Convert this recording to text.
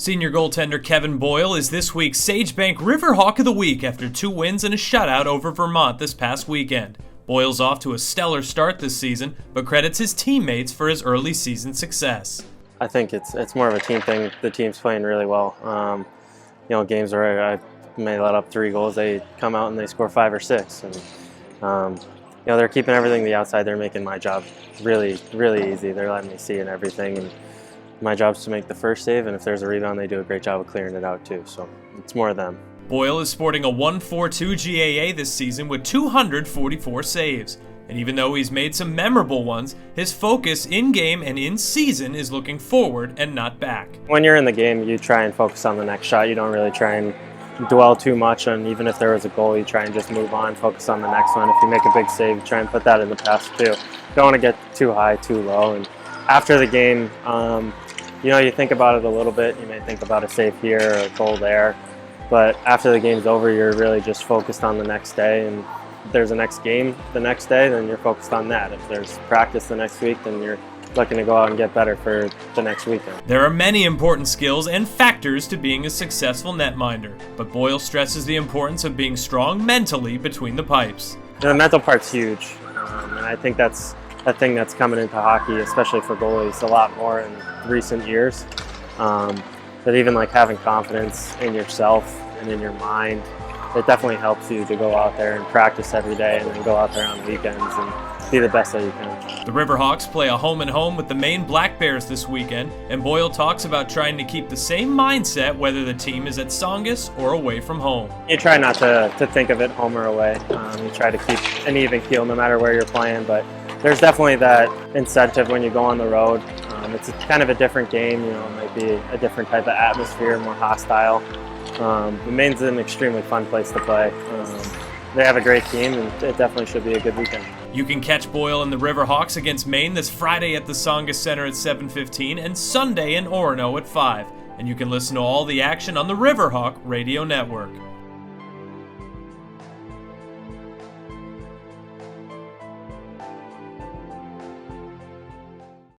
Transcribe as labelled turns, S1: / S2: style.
S1: Senior goaltender Kevin Boyle is this week's Sagebank Riverhawk of the Week after 2 wins and a shutout over Vermont this past weekend. Boyle's off to a stellar start this season, but credits his teammates for his early season success.
S2: I think it's more of a team thing. The team's playing really well. Games where I may let up 3 goals, they come out and they score 5 or 6. And they're keeping everything the outside. They're making my job really, really easy. They're letting me see and everything. And my job's to make the first save, and if there's a rebound, they do a great job of clearing it out too. So it's more of them.
S1: Boyle is sporting a 1.42 GAA this season with 244 saves. And even though he's made some memorable ones, his focus in-game and in-season is looking forward and not back.
S2: When you're in the game, you try and focus on the next shot. You don't really try and dwell too much on, even if there was a goal, you try and just move on, focus on the next one. If you make a big save, try and put that in the past too. Don't want to get too high, too low. And after the game, you think about it a little bit. You may think about a save here or a goal there. But after the game's over, you're really just focused on the next day. And if there's a next game the next day, then you're focused on that. If there's practice the next week, then you're looking to go out and get better for the next weekend.
S1: There are many important skills and factors to being a successful netminder, but Boyle stresses the importance of being strong mentally between the pipes.
S2: The mental part's huge, and I think that's a thing that's coming into hockey, especially for goalies, a lot more in recent years. But even like having confidence in yourself and in your mind, it definitely helps you to go out there and practice every day and then go out there on weekends and be the best that you can.
S1: The Riverhawks play a home-and-home with the Maine Black Bears this weekend, and Boyle talks about trying to keep the same mindset whether the team is at Songus or away from home.
S2: You try not to think of it home or away. You try to keep an even keel no matter where you're playing, but there's definitely that incentive when you go on the road. It's kind of a different game, it might be a different type of atmosphere, more hostile. Maine's an extremely fun place to play. They have a great team, and it definitely should be a good weekend.
S1: You can catch Boyle and the Riverhawks against Maine this Friday at the Songus Center at 7:15 and Sunday in Orono at 5. And you can listen to all the action on the Riverhawk Radio Network.